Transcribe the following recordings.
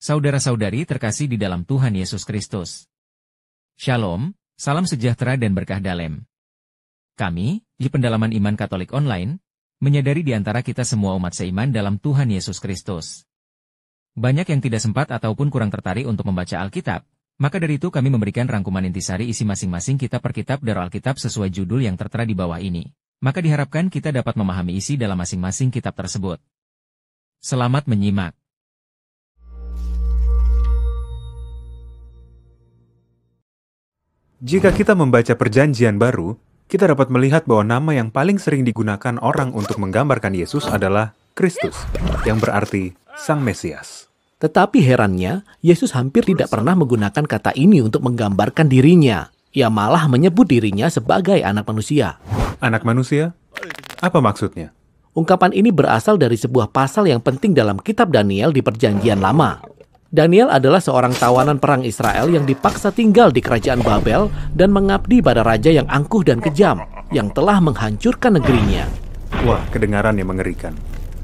Saudara-saudari terkasih di dalam Tuhan Yesus Kristus. Shalom, salam sejahtera dan berkah dalam. Kami, di Pendalaman Iman Katolik Online, menyadari di antara kita semua umat seiman dalam Tuhan Yesus Kristus. Banyak yang tidak sempat ataupun kurang tertarik untuk membaca Alkitab, maka dari itu kami memberikan rangkuman intisari isi masing-masing kitab per kitab dari Alkitab sesuai judul yang tertera di bawah ini. Maka diharapkan kita dapat memahami isi dalam masing-masing kitab tersebut. Selamat menyimak. Jika kita membaca Perjanjian Baru, kita dapat melihat bahwa nama yang paling sering digunakan orang untuk menggambarkan Yesus adalah Kristus, yang berarti Sang Mesias. Tetapi herannya, Yesus hampir tidak pernah menggunakan kata ini untuk menggambarkan dirinya. Ia malah menyebut dirinya sebagai anak manusia. Anak manusia? Apa maksudnya? Ungkapan ini berasal dari sebuah pasal yang penting dalam kitab Daniel di Perjanjian Lama. Daniel adalah seorang tawanan perang Israel yang dipaksa tinggal di kerajaan Babel dan mengabdi pada raja yang angkuh dan kejam, yang telah menghancurkan negerinya. Wah, kedengaran yang mengerikan.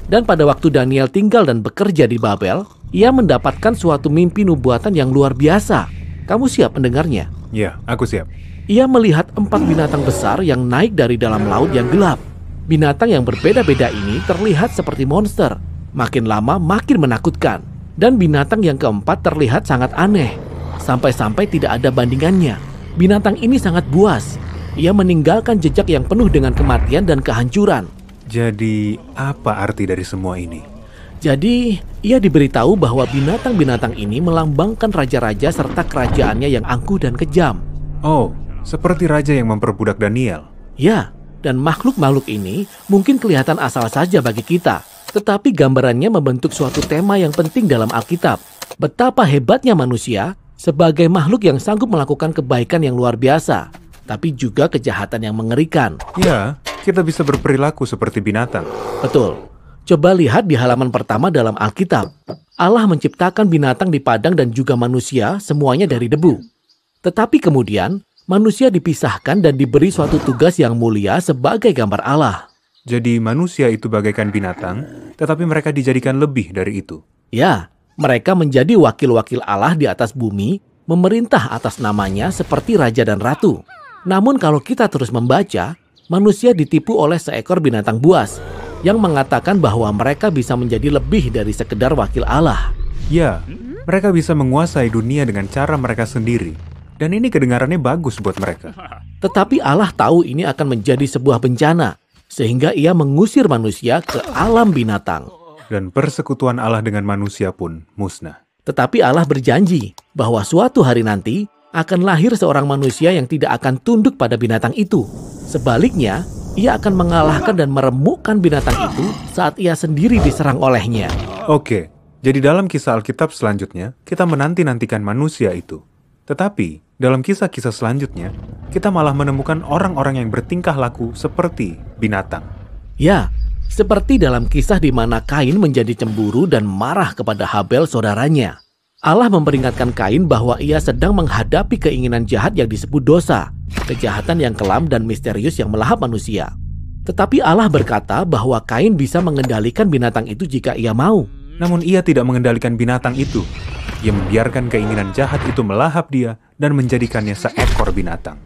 Dan pada waktu Daniel tinggal dan bekerja di Babel, ia mendapatkan suatu mimpi nubuatan yang luar biasa. Kamu siap mendengarnya? Ya, aku siap. Ia melihat 4 binatang besar yang naik dari dalam laut yang gelap. Binatang yang berbeda-beda ini terlihat seperti monster. Makin lama makin menakutkan. Dan binatang yang keempat terlihat sangat aneh. Sampai-sampai tidak ada bandingannya. Binatang ini sangat buas. Ia meninggalkan jejak yang penuh dengan kematian dan kehancuran. Jadi, apa arti dari semua ini? Jadi, ia diberitahu bahwa binatang-binatang ini melambangkan raja-raja serta kerajaannya yang angkuh dan kejam. Oh, seperti raja yang memperbudak Daniel. Ya, dan makhluk-makhluk ini mungkin kelihatan asal saja bagi kita. Tetapi gambarannya membentuk suatu tema yang penting dalam Alkitab. Betapa hebatnya manusia sebagai makhluk yang sanggup melakukan kebaikan yang luar biasa, tapi juga kejahatan yang mengerikan. Ya, kita bisa berperilaku seperti binatang. Betul. Coba lihat di halaman pertama dalam Alkitab. Allah menciptakan binatang di padang dan juga manusia semuanya dari debu. Tetapi kemudian, manusia dipisahkan dan diberi suatu tugas yang mulia sebagai gambar Allah. Jadi manusia itu bagaikan binatang, tetapi mereka dijadikan lebih dari itu. Ya, mereka menjadi wakil-wakil Allah di atas bumi, memerintah atas namanya seperti raja dan ratu. Namun kalau kita terus membaca, manusia ditipu oleh seekor binatang buas, yang mengatakan bahwa mereka bisa menjadi lebih dari sekedar wakil Allah. Ya, mereka bisa menguasai dunia dengan cara mereka sendiri. Dan ini kedengarannya bagus buat mereka. Tetapi Allah tahu ini akan menjadi sebuah bencana, sehingga ia mengusir manusia ke alam binatang. Dan persekutuan Allah dengan manusia pun musnah. Tetapi Allah berjanji bahwa suatu hari nanti akan lahir seorang manusia yang tidak akan tunduk pada binatang itu. Sebaliknya, ia akan mengalahkan dan meremukkan binatang itu saat ia sendiri diserang olehnya. Oke, jadi dalam kisah Alkitab selanjutnya, kita menanti-nantikan manusia itu. Tetapi, dalam kisah-kisah selanjutnya, kita malah menemukan orang-orang yang bertingkah laku seperti binatang. Ya, seperti dalam kisah di mana Kain menjadi cemburu dan marah kepada Habel saudaranya. Allah memperingatkan Kain bahwa ia sedang menghadapi keinginan jahat yang disebut dosa, kejahatan yang kelam dan misterius yang melahap manusia. Tetapi Allah berkata bahwa Kain bisa mengendalikan binatang itu jika ia mau. Namun ia tidak mengendalikan binatang itu. Ia membiarkan keinginan jahat itu melahap dia dan menjadikannya seekor binatang.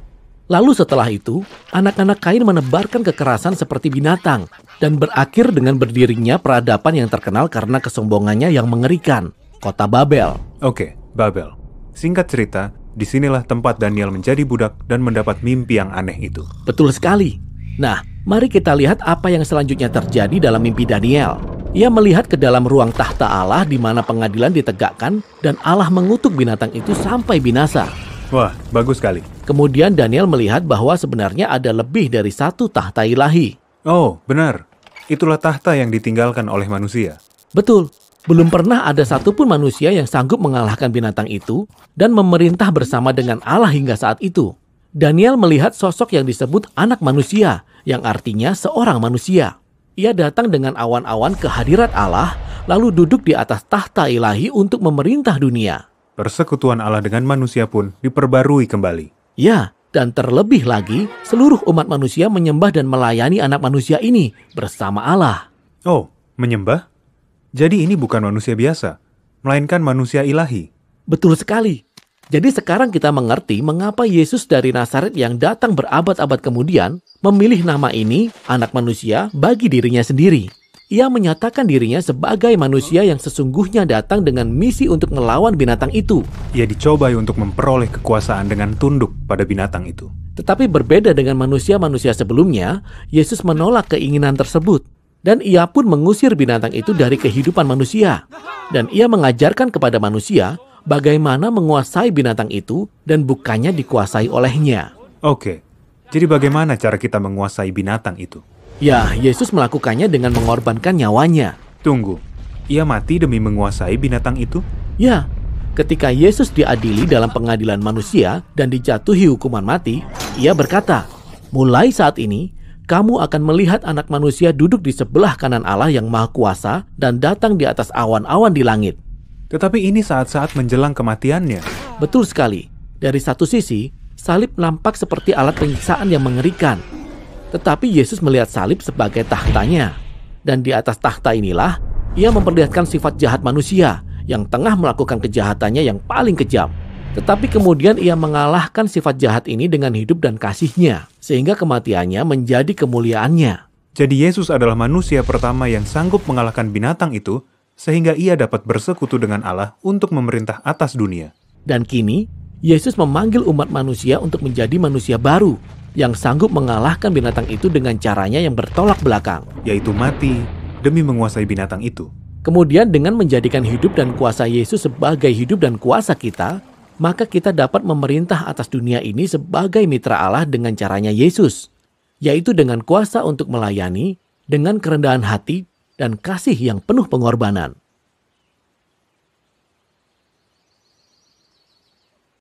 Lalu setelah itu, anak-anak Kain menebarkan kekerasan seperti binatang dan berakhir dengan berdirinya peradaban yang terkenal karena kesombongannya yang mengerikan, kota Babel. Oke, Babel. Singkat cerita, disinilah tempat Daniel menjadi budak dan mendapat mimpi yang aneh itu. Betul sekali. Nah, mari kita lihat apa yang selanjutnya terjadi dalam mimpi Daniel. Ia melihat ke dalam ruang tahta Allah di mana pengadilan ditegakkan dan Allah mengutuk binatang itu sampai binasa. Wah, bagus sekali. Kemudian Daniel melihat bahwa sebenarnya ada lebih dari satu tahta ilahi. Oh, benar. Itulah tahta yang ditinggalkan oleh manusia. Betul. Belum pernah ada satupun manusia yang sanggup mengalahkan binatang itu dan memerintah bersama dengan Allah hingga saat itu. Daniel melihat sosok yang disebut anak manusia, yang artinya seorang manusia. Ia datang dengan awan-awan ke hadirat Allah, lalu duduk di atas tahta ilahi untuk memerintah dunia. Persekutuan Allah dengan manusia pun diperbarui kembali. Ya, dan terlebih lagi, seluruh umat manusia menyembah dan melayani anak manusia ini bersama Allah. Oh, menyembah? Jadi ini bukan manusia biasa. melainkan manusia ilahi. Betul sekali. Jadi sekarang kita mengerti mengapa Yesus dari Nazaret yang datang berabad-abad kemudian memilih nama ini, Anak Manusia, bagi dirinya sendiri. Ia menyatakan dirinya sebagai manusia yang sesungguhnya datang dengan misi untuk melawan binatang itu. Ia dicobai untuk memperoleh kekuasaan dengan tunduk pada binatang itu. Tetapi berbeda dengan manusia-manusia sebelumnya, Yesus menolak keinginan tersebut. Dan ia pun mengusir binatang itu dari kehidupan manusia. Dan ia mengajarkan kepada manusia bagaimana menguasai binatang itu dan bukannya dikuasai olehnya. Oke, jadi bagaimana cara kita menguasai binatang itu? Ya, Yesus melakukannya dengan mengorbankan nyawanya. Tunggu, ia mati demi menguasai binatang itu? Ya, ketika Yesus diadili dalam pengadilan manusia dan dijatuhi hukuman mati, ia berkata, "Mulai saat ini, kamu akan melihat Anak Manusia duduk di sebelah kanan Allah yang Maha Kuasa dan datang di atas awan-awan di langit." Tetapi ini saat-saat menjelang kematiannya. Betul sekali. Dari satu sisi, salib nampak seperti alat penyiksaan yang mengerikan. Tetapi Yesus melihat salib sebagai tahtanya. Dan di atas tahta inilah, ia memperlihatkan sifat jahat manusia yang tengah melakukan kejahatannya yang paling kejam. Tetapi kemudian ia mengalahkan sifat jahat ini dengan hidup dan kasihnya, sehingga kematiannya menjadi kemuliaannya. Jadi Yesus adalah manusia pertama yang sanggup mengalahkan binatang itu, sehingga ia dapat bersekutu dengan Allah untuk memerintah atas dunia. Dan kini, Yesus memanggil umat manusia untuk menjadi manusia baru, yang sanggup mengalahkan binatang itu dengan caranya yang bertolak belakang, Yaitu mati demi menguasai binatang itu. Kemudian dengan menjadikan hidup dan kuasa Yesus sebagai hidup dan kuasa kita, maka kita dapat memerintah atas dunia ini sebagai mitra Allah dengan caranya Yesus, yaitu dengan kuasa untuk melayani, dengan kerendahan hati, dan kasih yang penuh pengorbanan.